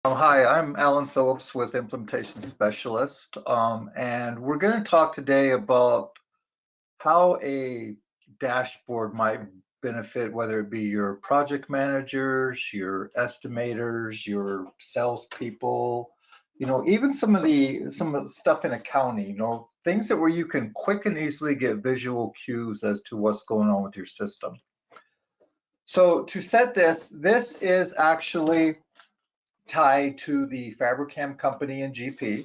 Hi, I'm Alan Phillips with Implementation Specialist, and we're going to talk today about how a dashboard might benefit, whether it be your project managers, your estimators, your salespeople, even some of the stuff in accounting, things that where you can quick and easily get visual cues as to what's going on with your system. So to set this is actually tied to the Fabricam company in GP.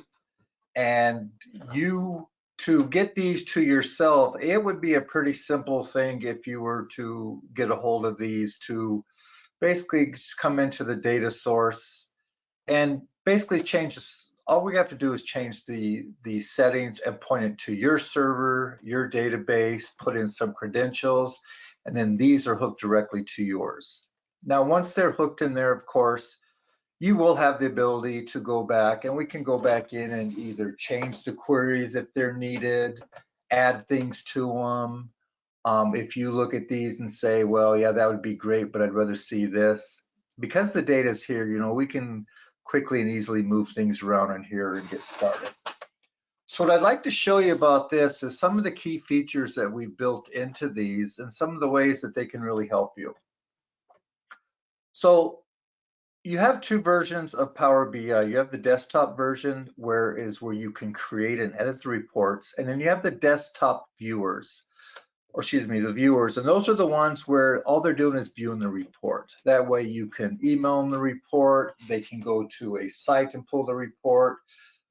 And you, to get these to yourself, it would be a pretty simple thing if you were to get a hold of these to basically just come into the data source and basically change this. All we have to do is change the settings and point it to your server, your database, put in some credentials, and then these are hooked directly to yours. Now, once they're hooked in there, of course, you will have the ability to go back, and we can go back in and either change the queries if they're needed, add things to them. If you look at these and say, well, yeah, that would be great, but I'd rather see this. Because the data is here, we can quickly and easily move things around in here and get started. So what I'd like to show you about this is some of the key features that we built into these and some of the ways that they can really help you. So you have two versions of Power BI. You have the desktop version where you can create and edit the reports, and then you have the desktop viewers, or excuse me, the viewers, and those are the ones where all they're doing is viewing the report. That way you can email them the report, they can go to a site and pull the report,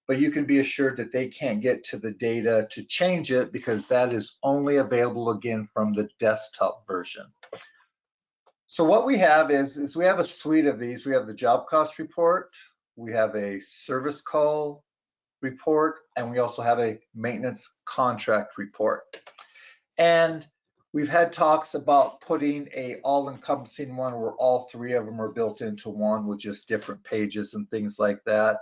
but you can be assured that they can't get to the data to change it because that is only available again from the desktop version. So what we have is we have a suite of these. We have the job cost report, we have a service call report, and we also have a maintenance contract report. And we've had talks about putting a all-encompassing one where all three of them are built into one with just different pages and things like that.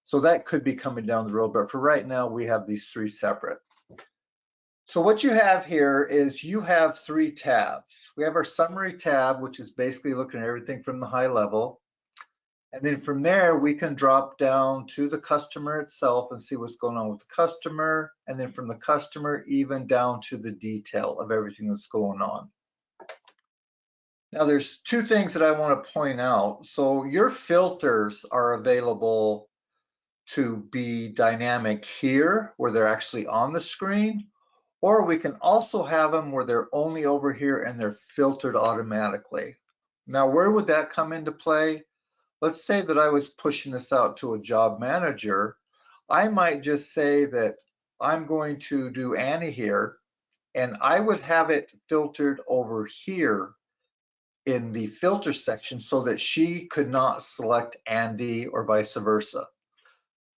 So that could be coming down the road, but for right now, we have these three separate. So what you have here is you have three tabs. We have our summary tab, which is basically looking at everything from the high level. And then from there, we can drop down to the customer itself and see what's going on with the customer. And then from the customer, even down to the detail of everything that's going on. Now, there's two things that I want to point out. So your filters are available to be dynamic here, where they're actually on the screen. Or we can also have them where they're only over here and they're filtered automatically. Now, where would that come into play? Let's say that I was pushing this out to a job manager. I might just say that I'm going to do Annie here, and I would have it filtered over here in the filter section so that she could not select Andy or vice versa.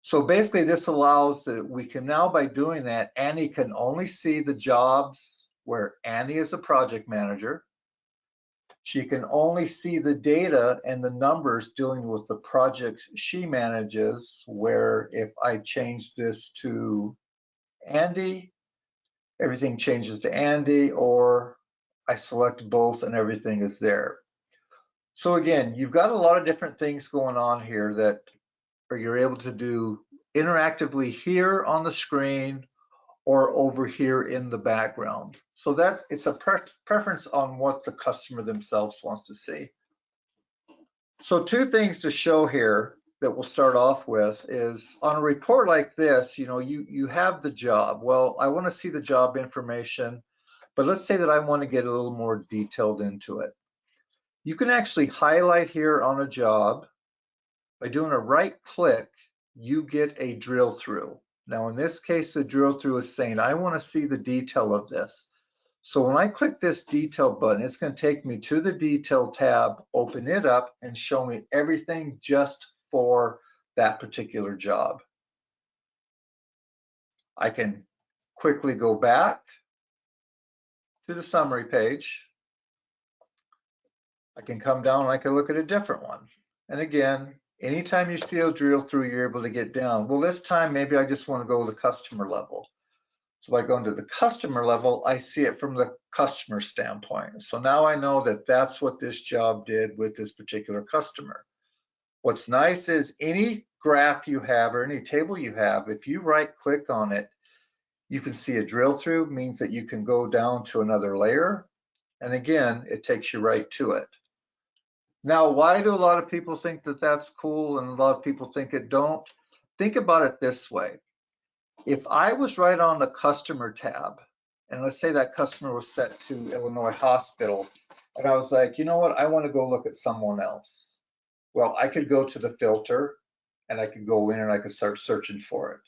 So basically this allows that we can now, by doing that, Annie can only see the jobs where Annie is a project manager. She can only see the data and the numbers dealing with the projects she manages, where if I change this to Andy, everything changes to Andy, or I select both and everything is there. So again, you've got a lot of different things going on here that you're able to do interactively here on the screen or over here in the background. So that it's a preference on what the customer themselves wants to see. So two things to show here that we'll start off with is on a report like this, you have the job. Well, I want to see the job information, but let's say that I want to get a little more detailed into it. You can actually highlight here on a job. By doing a right click, you get a drill through. Now in this case, the drill through is saying, I want to see the detail of this. So when I click this detail button, it's going to take me to the detail tab, open it up, and show me everything just for that particular job. I can quickly go back to the summary page. I can come down and I can look at a different one. And again, anytime you see a drill through, you're able to get down. Well, this time, maybe I just want to go to the customer level. So by going to the customer level, I see it from the customer standpoint. So now I know that that's what this job did with this particular customer. What's nice is any graph you have or any table you have, if you right click on it, you can see a drill through, means that you can go down to another layer. And again, it takes you right to it. Now, why do a lot of people think that that's cool and a lot of people think it don't? Think about it this way. If I was right on the customer tab, and let's say that customer was set to Illinois Hospital, and I was like, you know what, I want to go look at someone else. Well, I could go to the filter and I could go in and I could start searching for it.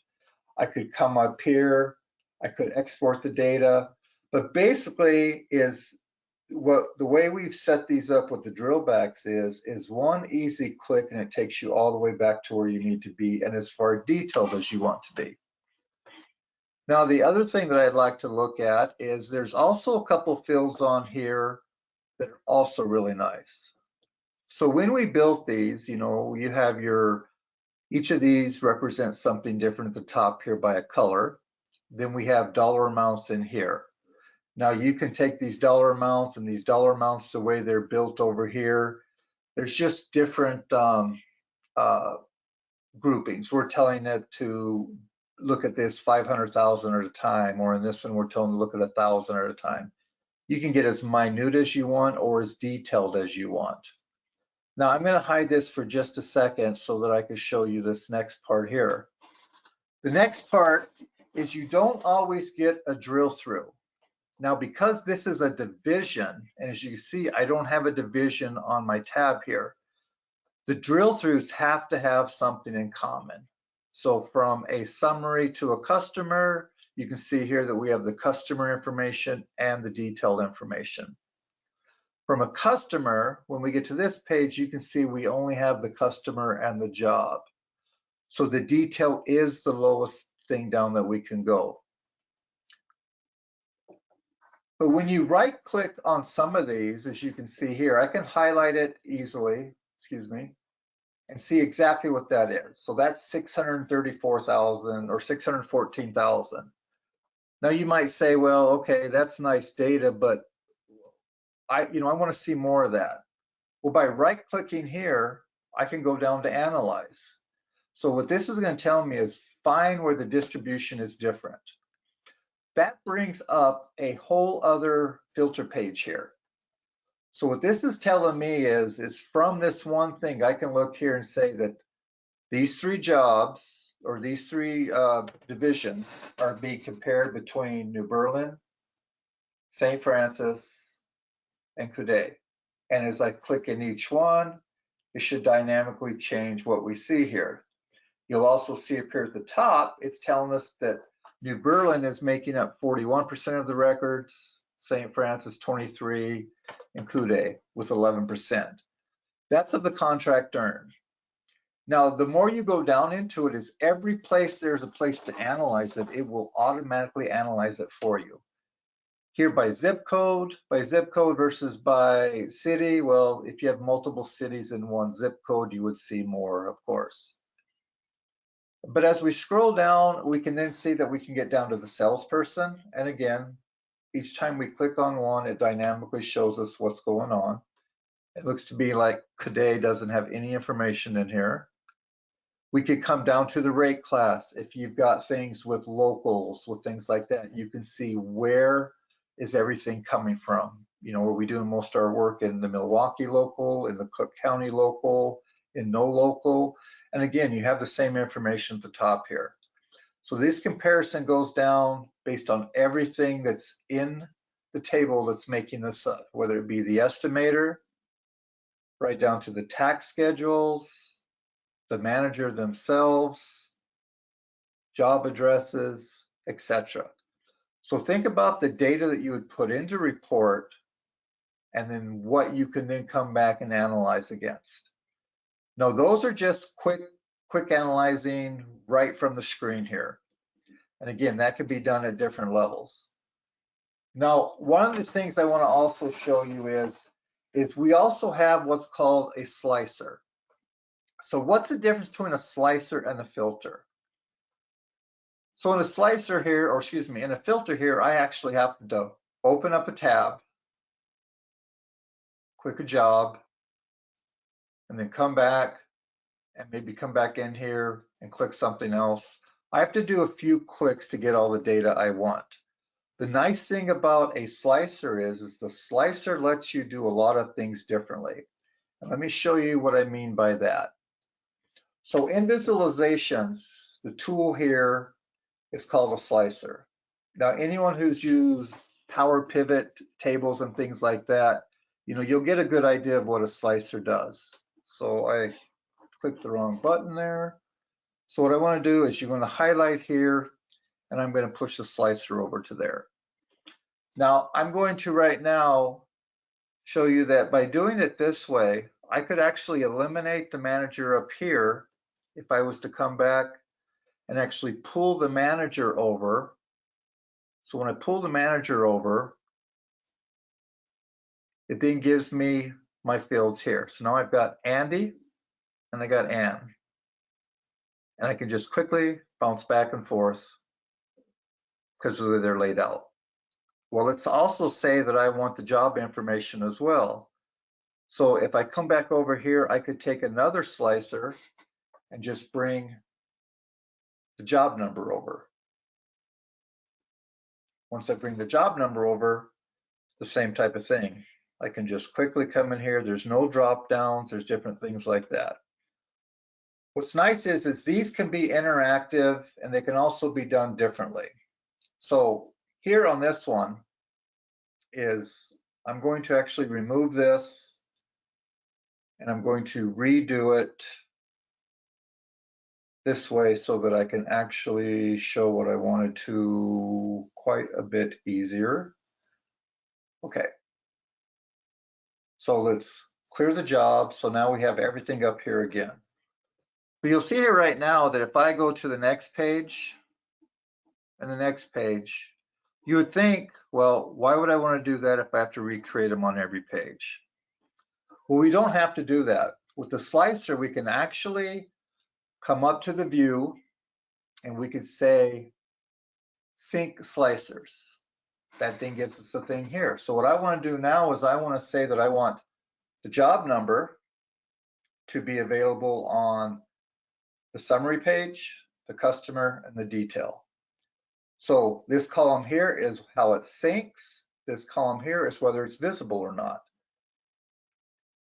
I could come up here, I could export the data, but basically is what the way we've set these up with the drill backs is one easy click and it takes you all the way back to where you need to be and as far detailed as you want to be. Now, the other thing that I'd like to look at is there's also a couple fields on here that are also really nice. So when we built these, you know, you have each of these represents something different at the top here by a color. Then we have dollar amounts in here. Now you can take these dollar amounts and these dollar amounts the way they're built over here. There's just different groupings. We're telling it to look at this 500,000 at a time, or in this one, we're telling to look at 1,000 at a time. You can get as minute as you want or as detailed as you want. Now I'm going to hide this for just a second so that I can show you this next part here. The next part is you don't always get a drill through. Now, because this is a division, and as you see, I don't have a division on my tab here, the drill throughs have to have something in common. So from a summary to a customer, you can see here that we have the customer information and the detailed information. From a customer, when we get to this page, you can see we only have the customer and the job. So the detail is the lowest thing down that we can go. But when you right click on some of these, as you can see here, I can highlight it easily, excuse me, and see exactly what that is. So that's 634,000 or 614,000. Now you might say, well, okay, that's nice data, but I want to see more of that. Well, by right clicking here, I can go down to analyze. So what this is going to tell me is find where the distribution is different. That brings up a whole other filter page here. So what this is telling me is from this one thing, I can look here and say that these three jobs or these three divisions are being compared between New Berlin, St. Francis, and Coude. And as I click in each one, it should dynamically change what we see here. You'll also see up here at the top, it's telling us that New Berlin is making up 41% of the records, St. Francis 23, and Coude with 11%. That's of the contract earned. Now, the more you go down into it is every place there's a place to analyze it, it will automatically analyze it for you. Here by zip code versus by city, well, if you have multiple cities in one zip code, you would see more, of course. But as we scroll down, we can then see that we can get down to the salesperson. And again, each time we click on one, it dynamically shows us what's going on. It looks to be like Coude doesn't have any information in here. We could come down to the rate class. If you've got things with locals, with things like that, you can see where is everything coming from. You know, are we doing most of our work in the Milwaukee local, in the Cook County local, in no local? And again, you have the same information at the top here. So this comparison goes down based on everything that's in the table that's making this up, whether it be the estimator, right down to the tax schedules, the manager themselves, job addresses, etc. So think about the data that you would put into report and then what you can then come back and analyze against. Now, those are just quick analyzing right from the screen here. And again, that can be done at different levels. Now, one of the things I want to also show you is we also have what's called a slicer. So what's the difference between a slicer and a filter? So in a slicer here, or excuse me, in a filter here, I actually have to open up a tab, click a job, and then come back, and maybe come back in here and click something else. I have to do a few clicks to get all the data I want. The nice thing about a slicer is the slicer lets you do a lot of things differently. And let me show you what I mean by that. So in visualizations, the tool here is called a slicer. Now, anyone who's used Power Pivot tables and things like that, you'll get a good idea of what a slicer does. So I clicked the wrong button there. So what I want to do is you're going to highlight here, and I'm going to push the slicer over to there. Now, I'm going to right now show you that by doing it this way, I could actually eliminate the manager up here if I was to come back and actually pull the manager over. So when I pull the manager over, it then gives me my fields here. So now I've got Andy and I got Ann. And I can just quickly bounce back and forth because of the way they're laid out. Well, let's also say that I want the job information as well. So if I come back over here, I could take another slicer and just bring the job number over. Once I bring the job number over, the same type of thing. I can just quickly come in here. There's no drop downs. There's different things like that. What's nice is these can be interactive and they can also be done differently. So here on this one is I'm going to actually remove this and I'm going to redo it this way so that I can actually show what I wanted to quite a bit easier. Okay. So let's clear the job. So now we have everything up here again. But you'll see here right now that if I go to the next page and the next page, you would think, well, why would I want to do that if I have to recreate them on every page? Well, we don't have to do that. With the slicer, we can actually come up to the view and we could say sync slicers. That thing gives us a thing here. So what I want to do now is I want to say that I want the job number to be available on the summary page, the customer, and the detail. So this column here is how it syncs. This column here is whether it's visible or not.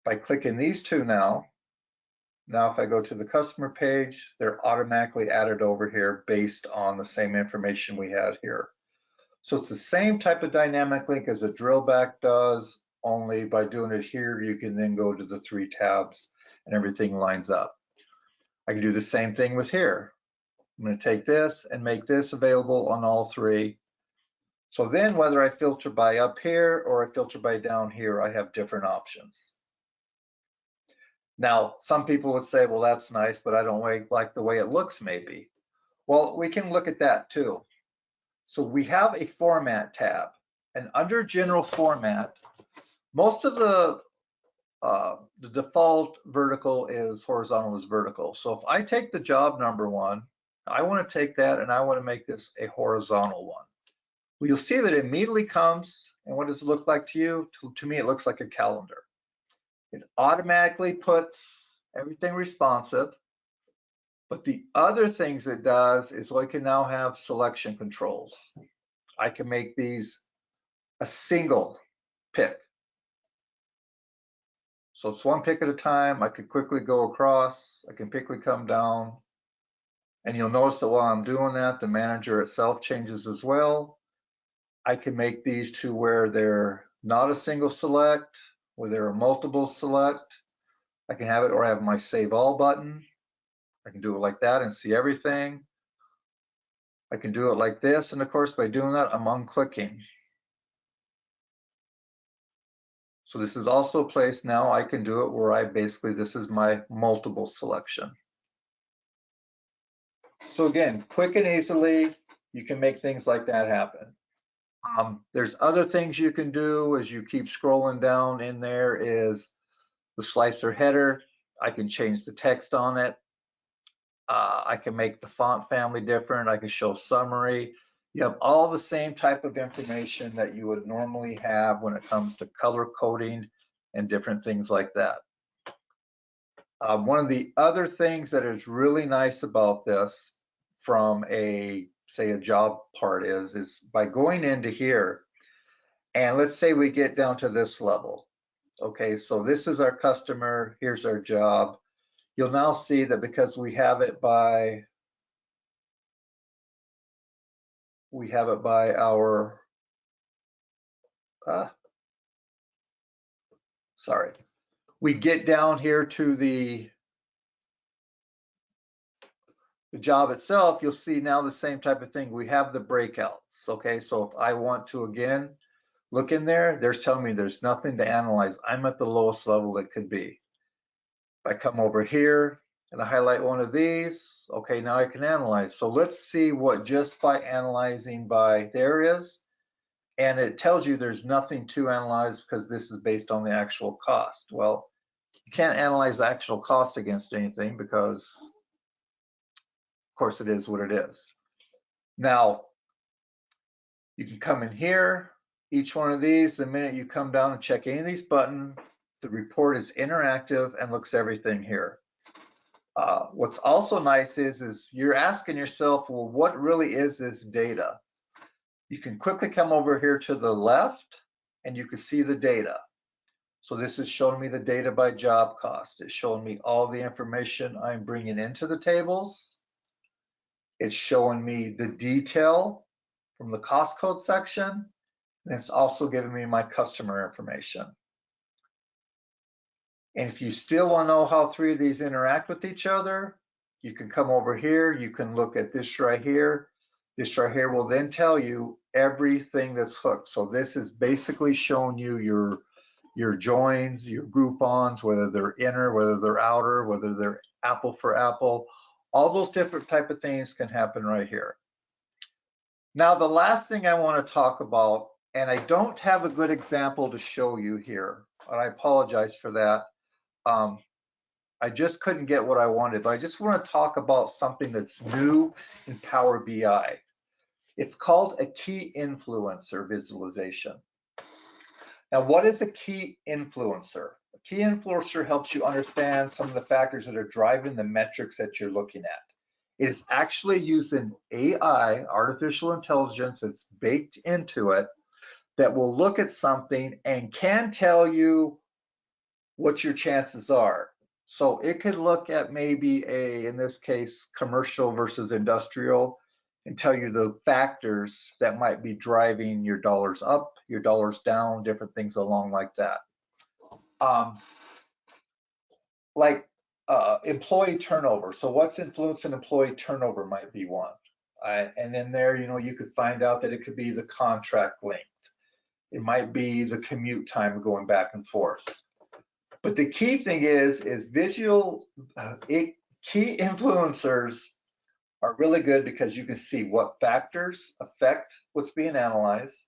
By clicking these two now if I go to the customer page, they're automatically added over here based on the same information we had here. So it's the same type of dynamic link as a drill back does, only by doing it here, you can then go to the 3 tabs and everything lines up. I can do the same thing with here. I'm going to take this and make this available on all 3. So then whether I filter by up here or I filter by down here, I have different options. Now, some people would say, well, that's nice, but I don't like the way it looks maybe. Well, we can look at that too. So we have a format tab, and under general format, most of the default vertical is horizontal is vertical. So if I take the job number one, I want to take that and I want to make this a horizontal one. Well, you'll see that it immediately comes, and what does it look like to you? To me, it looks like a calendar. It automatically puts everything responsive. But the other things it does is I can now have selection controls. I can make these a single pick. So it's one pick at a time. I could quickly go across. I can quickly come down. And you'll notice that while I'm doing that, the manager itself changes as well. I can make these to where they're not a single select, where they're a multiple select. I can have it or I have my save all button. I can do it like that and see everything. I can do it like this, and of course by doing that I'm unclicking. So this is also a place now I can do it where this is my multiple selection. So again, quick and easily, you can make things like that happen. There's other things you can do as you keep scrolling down in there is the slicer header. I can change the text on it. I can make the font family different. I can show summary. You have all the same type of information that you would normally have when it comes to color coding and different things like that. One of the other things that is really nice about this from say a job part is by going into here, and let's say we get down to this level. Okay, so this is our customer, here's our job. You'll now see that because we have it by our, sorry, we get down here to the job itself, you'll see now the same type of thing. We have the breakouts. Okay, so if I want to again look in there, there's telling me there's nothing to analyze. I'm at the lowest level it could be. If I come over here and I highlight one of these, okay, now I can analyze. So let's see what just by analyzing by there is. And it tells you there's nothing to analyze because this is based on the actual cost. Well, you can't analyze the actual cost against anything because, of course, it is what it is. Now, you can come in here, each one of these, the minute you come down and check any of these buttons, the report is interactive and looks at everything here. What's also nice is you're asking yourself, well, what really is this data? You can quickly come over here to the left and you can see the data. So this is showing me the data by job cost. It's showing me all the information I'm bringing into the tables. It's showing me the detail from the cost code section. And it's also giving me my customer information. And if you still want to know how three of these interact with each other, you can come over here. You can look at this right here. This right here will then tell you everything that's hooked. So this is basically showing you your joins, your Groupons, whether they're inner, whether they're outer, whether they're apple for apple. All those different type of things can happen right here. Now, the last thing I want to talk about, and I don't have a good example to show you here, and I apologize for that. I just couldn't get what I wanted, but I just want to talk about something that's new in Power BI. It's called a key influencer visualization. Now, what is a key influencer? A key influencer helps you understand some of the factors that are driving the metrics that you're looking at. It is actually using AI, artificial intelligence, that's baked into it, that will look at something and can tell you what your chances are. So it could look at maybe in this case, commercial versus industrial, and tell you the factors that might be driving your dollars up, your dollars down, different things along like that. Employee turnover. So what's influencing employee turnover might be one. And in there, you could find out that it could be the contract length. It might be the commute time going back and forth. But the key thing is key influencers are really good because you can see what factors affect what's being analyzed.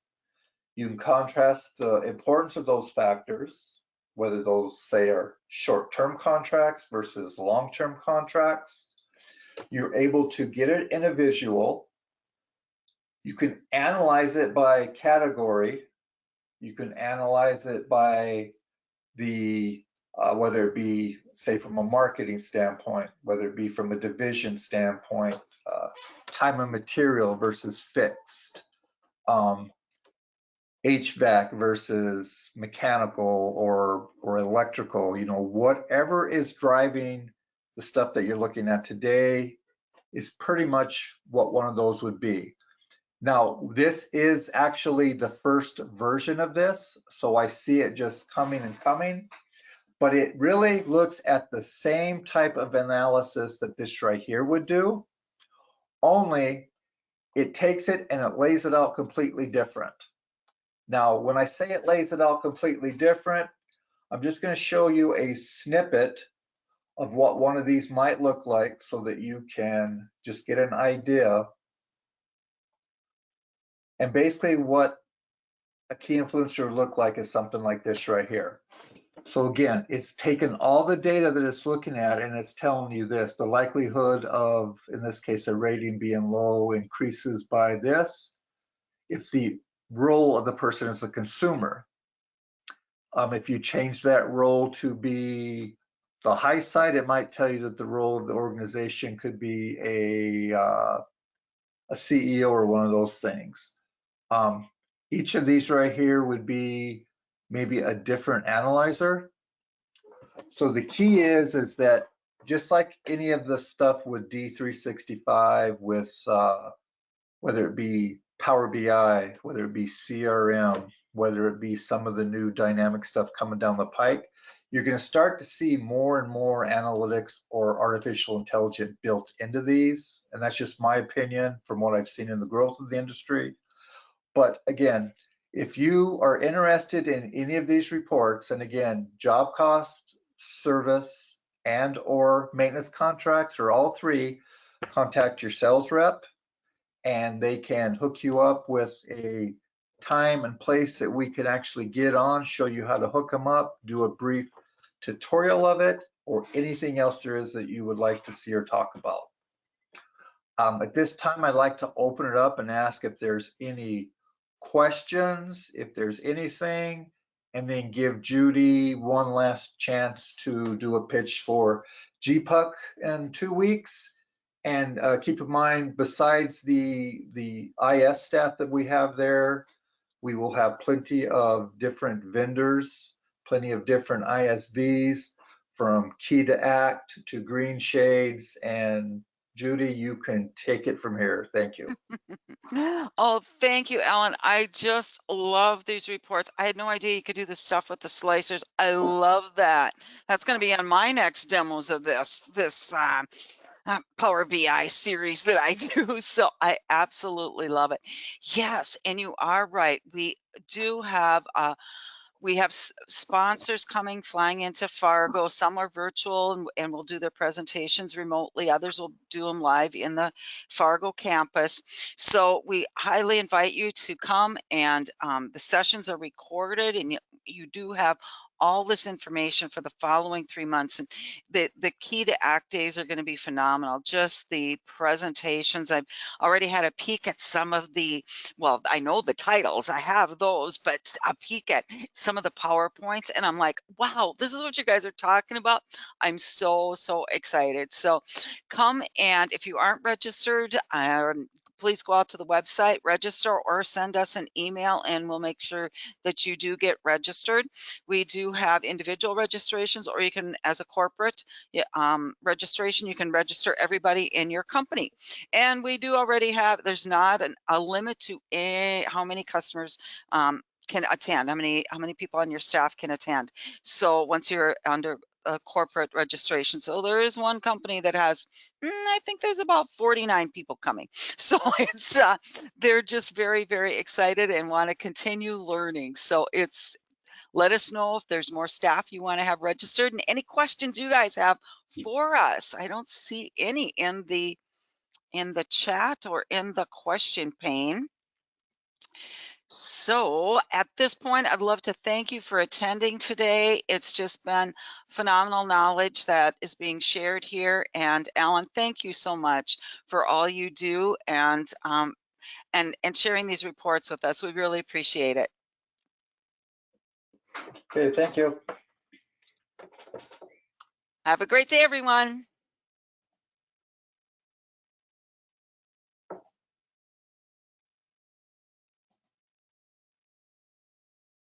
You can contrast the importance of those factors, whether those, say, are short-term contracts versus long-term contracts. You're able to get it in a visual. You can analyze it by category. You can analyze it by the whether it be, say, from a marketing standpoint, whether it be from a division standpoint, time and material versus fixed, HVAC versus mechanical or electrical, whatever is driving the stuff that you're looking at today is pretty much what one of those would be. Now, this is actually the first version of this, so I see it just coming and coming. But it really looks at the same type of analysis that this right here would do, only it takes it and it lays it out completely different. Now, when I say it lays it out completely different, I'm just going to show you a snippet of what one of these might look like so that you can just get an idea. And basically what a key influencer would look like is something like this right here. So again, it's taken all the data that it's looking at and it's telling you this: the likelihood of, in this case, a rating being low increases by this if the role of the person is a consumer. If you change that role to be the high side, it might tell you that the role of the organization could be a CEO or one of those things. Each of these right here would be maybe a different analyzer. So the key is that just like any of the stuff with D365, with whether it be Power BI, whether it be CRM, whether it be some of the new dynamic stuff coming down the pike, you're going to start to see more and more analytics or artificial intelligence built into these. And that's just my opinion from what I've seen in the growth of the industry. But again, if you are interested in any of these reports, and again, job cost, service, and or maintenance contracts, or all three, contact your sales rep and they can hook you up with a time and place that we can actually get on, show you how to hook them up, do a brief tutorial of it, or anything else there is that you would like to see or talk about. At this time, I'd like to open it up and ask if there's any questions, if there's anything, and then give Judy one last chance to do a pitch for GPUC in 2 weeks. And keep in mind, besides the IS staff that we have there, we will have plenty of different vendors, plenty of different ISVs, from Key to Act to Green Shades. And Judy, you can take it from here. Thank you. Oh, thank you, Alan. I just love these reports. I had no idea you could do this stuff with the slicers. I love that. That's going to be on my next demos of this Power BI series that I do. So I absolutely love it. Yes, and you are right. We do have we have sponsors coming, flying into Fargo. Some are virtual and will do their presentations remotely. Others will do them live in the Fargo campus. So we highly invite you to come, and the sessions are recorded, and you do have all this information for the following 3 months. And the Key to Act days are going to be phenomenal. Just the presentations. I've already had a peek at some of the, well, I know the titles, I have those, but a peek at some of the PowerPoints, and I'm like, wow, this is what you guys are talking about. I'm so excited. So come, and if you aren't registered, please go out to the website, register, or send us an email, and we'll make sure that you do get registered. We do have individual registrations, or you can, as a corporate registration, you can register everybody in your company. And we do already have, there's not a limit to how many customers can attend, how many people on your staff can attend. So once you're under a corporate registration. So there is one company that has, I think there's about 49 people coming. So it's they're just very excited and want to continue learning. So let us know if there's more staff you want to have registered, and any questions you guys have for us. I don't see any in the chat or in the question pane. So at this point, I'd love to thank you for attending today. It's just been phenomenal knowledge that is being shared here. And Alan, thank you so much for all you do and sharing these reports with us. We really appreciate it. Okay, thank you. Have a great day, everyone.